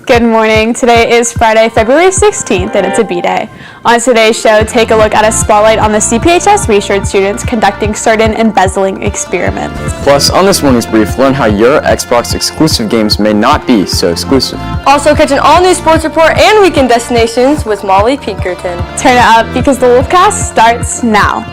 Good morning. Today is Friday, February 16th, and it's a B-Day. On today's show, take a look at a spotlight on the CPHS research students conducting certain embezzling experiments. Plus, on this morning's brief, learn how your Xbox exclusive games may not be so exclusive. Also, catch an all-new sports report and weekend destinations with Molly Pinkerton. Turn it up because the Wolfcast starts now.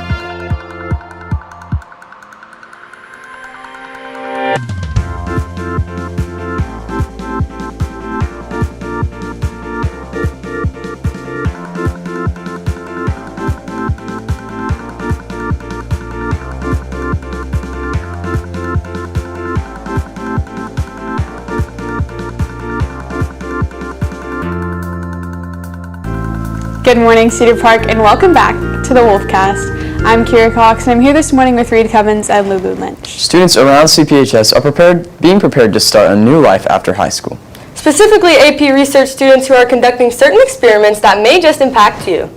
Good morning, Cedar Park, and welcome back to the Wolfcast. I'm Kira Cox, and I'm here this morning with Reed Cummins and Lulu Lynch. Students around CPHS are being prepared to start a new life after high school. Specifically, AP research students who are conducting certain experiments that may just impact you.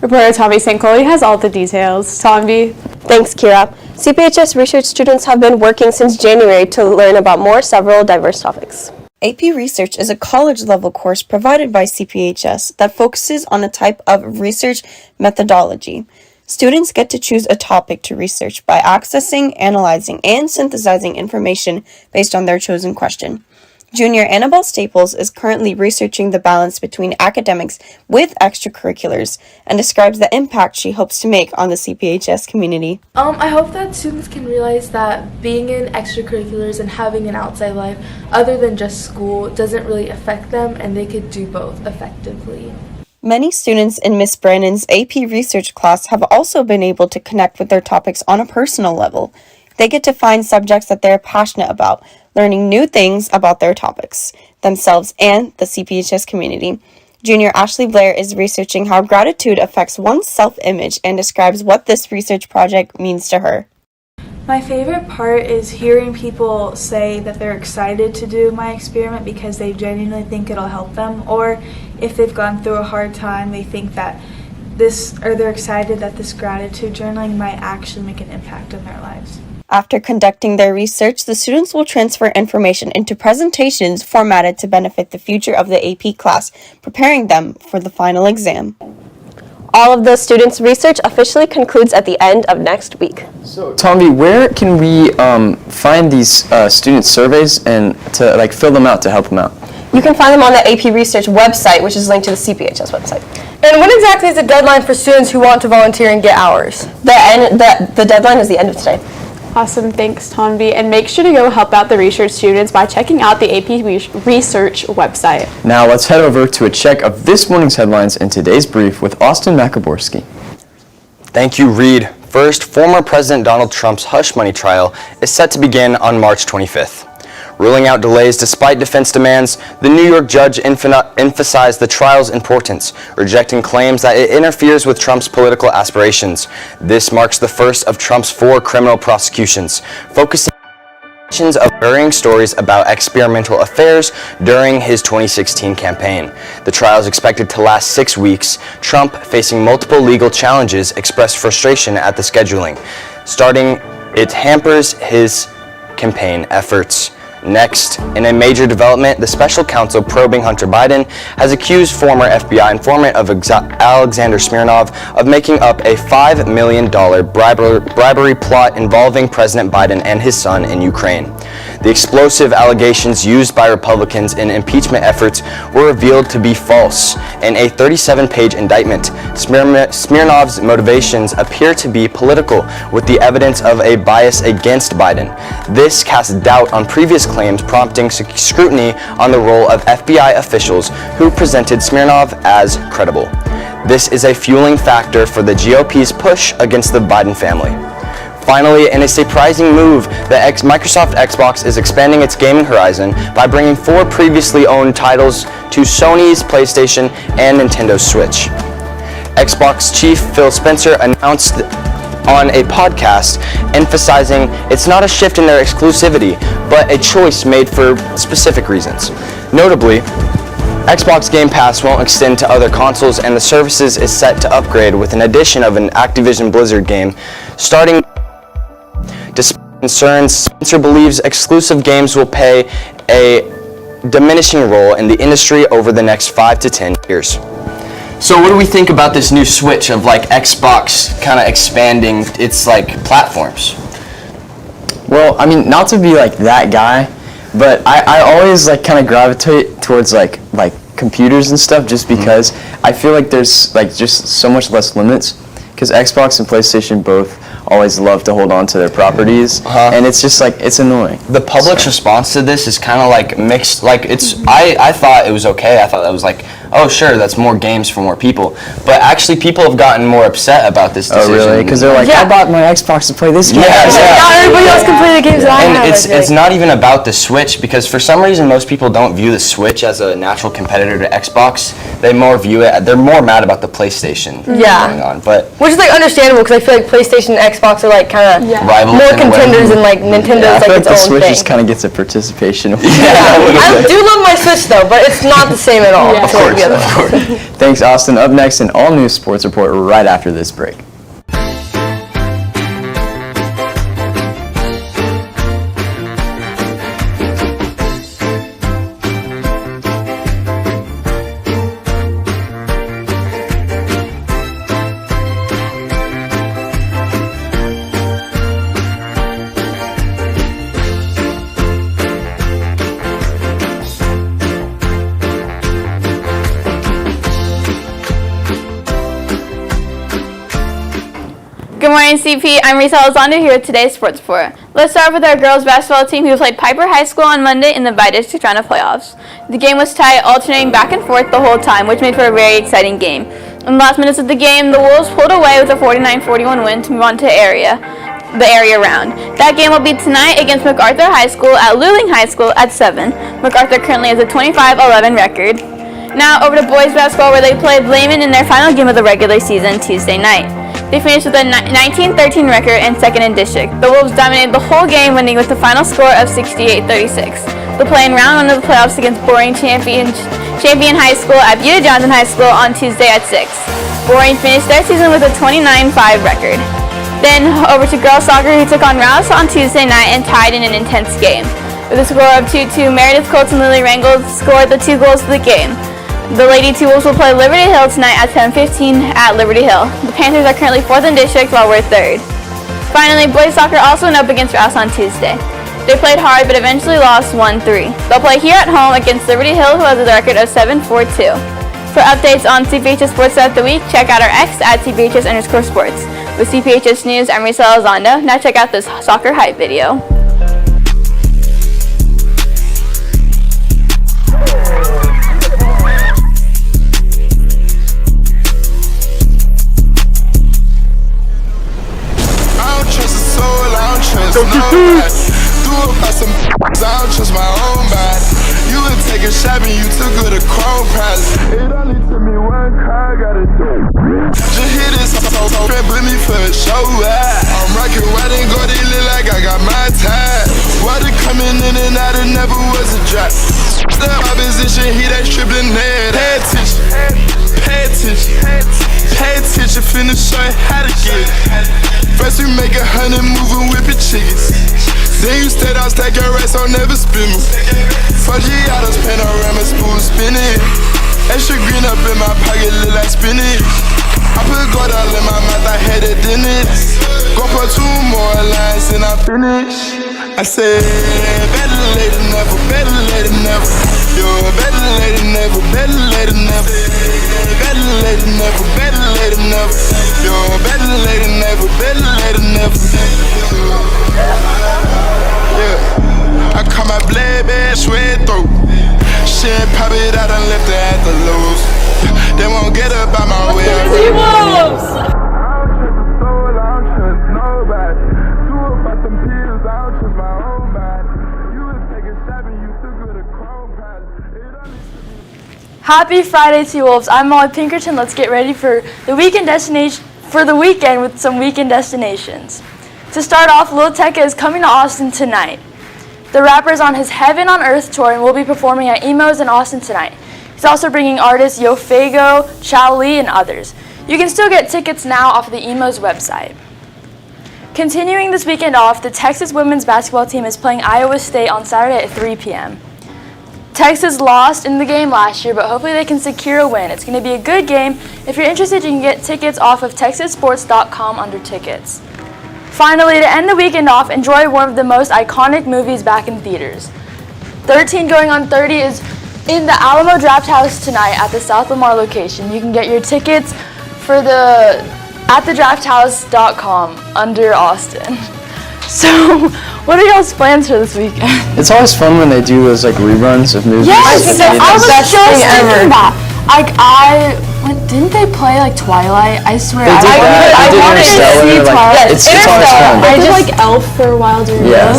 Reporter Tommy St. Coley has all the details. Tommy. Thanks, Kira. CPHS research students have been working since January to learn about several diverse topics. AP Research is a college-level course provided by CPHS that focuses on a type of research methodology. Students get to choose a topic to research by accessing, analyzing, and synthesizing information based on their chosen question. Junior Annabelle Staples is currently researching the balance between academics with extracurriculars and describes the impact she hopes to make on the CPHS community. I hope that students can realize that being in extracurriculars and having an outside life other than just school doesn't really affect them, and they could do both effectively. Many students in Miss Brannon's AP Research class have also been able to connect with their topics on a personal level. They get to find subjects that they're passionate about, learning new things about their topics, themselves, and the CPHS community. Junior Ashley Blair is researching how gratitude affects one's self-image and describes what this research project means to her. My favorite part is hearing people say that they're excited to do my experiment because they genuinely think it'll help them, or if they've gone through a hard time, they think that they're excited that this gratitude journaling might actually make an impact on their lives. After conducting their research, the students will transfer information into presentations formatted to benefit the future of the AP class, preparing them for the final exam. All of the students' research officially concludes at the end of next week. So, Tommy, where can we find these student surveys and to fill them out to help them out? You can find them on the AP Research website, which is linked to the CPHS website. And when exactly is the deadline for students who want to volunteer and get hours? The deadline is the end of today. Awesome, thanks, Tomby. And make sure to go help out the research students by checking out the AP Research website. Now let's head over to a check of this morning's headlines in today's brief with Austin Makaborski. Thank you, Reed. First, former President Donald Trump's hush money trial is set to begin on March 25th. Ruling out delays despite defense demands, the New York judge emphasized the trial's importance, rejecting claims that it interferes with Trump's political aspirations. This marks the first of Trump's 4 criminal prosecutions, focusing on of varying stories about experimental affairs during his 2016 campaign. The trial is expected to last 6 weeks. Trump, facing multiple legal challenges, expressed frustration at the scheduling. It hampers his campaign efforts. Next, in a major development, the special counsel probing Hunter Biden has accused former FBI informant of Alexander Smirnov of making up a $5 million bribery plot involving President Biden and his son in Ukraine. The explosive allegations used by Republicans in impeachment efforts were revealed to be false. In a 37-page indictment, Smirnov's motivations appear to be political, with the evidence of a bias against Biden. This casts doubt on previous claims, prompting scrutiny on the role of FBI officials who presented Smirnov as credible. This is a fueling factor for the GOP's push against the Biden family. Finally, in a surprising move, the Microsoft Xbox is expanding its gaming horizon by bringing 4 previously owned titles to Sony's PlayStation and Nintendo Switch. Xbox chief Phil Spencer announced on a podcast, emphasizing it's not a shift in their exclusivity, but a choice made for specific reasons. Notably, Xbox Game Pass won't extend to other consoles, and the services is set to upgrade with an addition of an Activision Blizzard game. Starting despite concerns, Spencer believes exclusive games will pay a diminishing role in the industry over the next 5 to 10 years. So what do we think about this new switch of like Xbox kind of expanding its like platforms? Well, I mean, not to be like that guy, but I always like kind of gravitate towards like computers and stuff just because I feel like there's like just so much less limits, because Xbox and PlayStation both always love to hold on to their properties, and it's just like, it's annoying. The public's response to this is kind of like mixed. Like I thought it was okay. I thought that was like, oh sure, that's more games for more people. But actually, people have gotten more upset about this decision. Oh really? Because they're like, I bought my Xbox to play this game. Not everybody else can play the games that I have. And it's not even about the Switch, because for some reason most people don't view the Switch as a natural competitor to Xbox. They more view it. They're more mad about the PlayStation going on. But which is like understandable, because I feel like PlayStation and Xbox are like kind of rivals more contenders, and like Nintendo's like its the own Switch thing. just kind of gets a participation. I do love my Switch though, but it's not the same at all. of course. Thanks, Austin. Up next, an all-new sports report right after this break. Good morning, CP. I'm Risa Elizondo here with today's sports report. Let's start with our girls basketball team, who played Piper High School on Monday in the bi-district round of playoffs. The game was tight, alternating back and forth the whole time, which made for a very exciting game. In the last minutes of the game, the Wolves pulled away with a 49-41 win to move on to the area round. That game will be tonight against MacArthur High School at Luling High School at 7. MacArthur currently has a 25-11 record. Now over to boys basketball, where they played Lehman in their final game of the regular season Tuesday night. They finished with a 19-13 record and second in district. The Wolves dominated the whole game, winning with the final score of 68-36. They'll play in round one of the playoffs against Boring champion High School at Buda Johnson High School on Tuesday at 6. Boring finished their season with a 29-5 record. Then over to girls soccer, who took on Rouse on Tuesday night and tied in an intense game. With a score of 2-2, Meredith Colts and Lily Rangel scored the 2 goals of the game. The Lady Two-Wolves will play Liberty Hill tonight at 10:15 at Liberty Hill. The Panthers are currently 4th in district, while we're 3rd. Finally, boys soccer also went up against Rouse on Tuesday. They played hard, but eventually lost 1-3. They'll play here at home against Liberty Hill, who has a record of 7-4-2. For updates on CPHS Sports throughout the week, check out our X at CPHS_sports. With CPHS News, I'm Risa Elizondo. Now check out this soccer hype video. I don't trust my own body. You would take a shot and you took her to Chrome Palace. It only took me one car, gotta do. Just hit this so friend, put me for a show. I'm rocking white and gold, it look like I got my time. Water coming in and out, it never was a drop. The opposition, he that stripping there. Pay attention, pay attention, pay attention, finna show you how to get it. First we make 100 moving whipping chickens. Then you stayed out, stack your rest, I'll never spin me. Foggiatos, panorama, spoon spinning. Extra green up in my pocket, look like spinach. I put gold all in my mouth, I had a dentist. Go put 2 more lines and I finish. I said, better late than never, better late than never. You're better late than never, better late than never. Better late than never, better late than never. You're better late than never, better late than never. Yeah, I caught my blade bag, sweat throat. Shit, pop it out and left it at the lows. They won't get up by my way. I don't trust a soul, I don't trust nobody. Do it by some pills, I don't trust my own body. You would take a shot and you took her to Chrome Palace. Happy Friday, T-Wolves. I'm Molly Pinkerton. Let's get ready for the weekend with some weekend destinations. To start off, Lil Tecca is coming to Austin tonight. The rapper is on his Heaven on Earth tour and will be performing at Emo's in Austin tonight. He's also bringing artists Yo Fago, Chow Lee, and others. You can still get tickets now off the Emo's website. Continuing this weekend off, the Texas women's basketball team is playing Iowa State on Saturday at 3 p.m. Texas lost in the game last year, but hopefully they can secure a win. It's going to be a good game. If you're interested, you can get tickets off of texassports.com under tickets. Finally, to end the weekend off, enjoy one of the most iconic movies back in theaters. 13 Going on 30 is in the Alamo Draft House tonight at the South Lamar location. You can get your tickets at thedrafthouse.com under Austin. So, what are y'all's plans for this weekend? It's always fun when they do those like reruns of movies. Yes, at the I was theaters. just thinking that. Didn't they play like Twilight? I swear. They did that. I They did wanted to Interstellar, see like, Twilight. it's always fun. I did like Elf for a while during Yeah,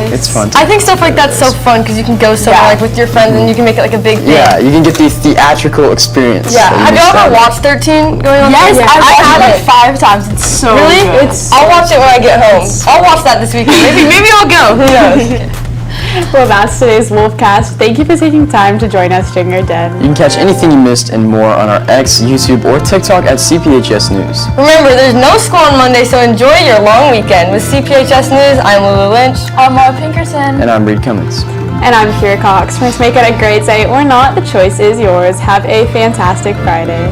this. it's fun. I think stuff like that's so fun because you can go somewhere like with your friends and you can make it like a big thing. Yeah, you can get the theatrical experience. Yeah. that Have you you ever missed out on. watched 13 Going on? Yes, 30? I've had it. like 5 times. It's so Really? good. I'll watch it when I get home. I'll watch that this weekend. Maybe I'll go. Who knows? Well, that's today's Wolfcast. Thank you for taking time to join us during our den. You can catch anything you missed and more on our X, YouTube, or TikTok at CPHS News. Remember, there's no school on Monday, so enjoy your long weekend. With CPHS News, I'm Lulu Lynch. I'm Laura Pinkerton. And I'm Reed Cummins. And I'm Kira Cox. Please make it a great day or not. The choice is yours. Have a fantastic Friday.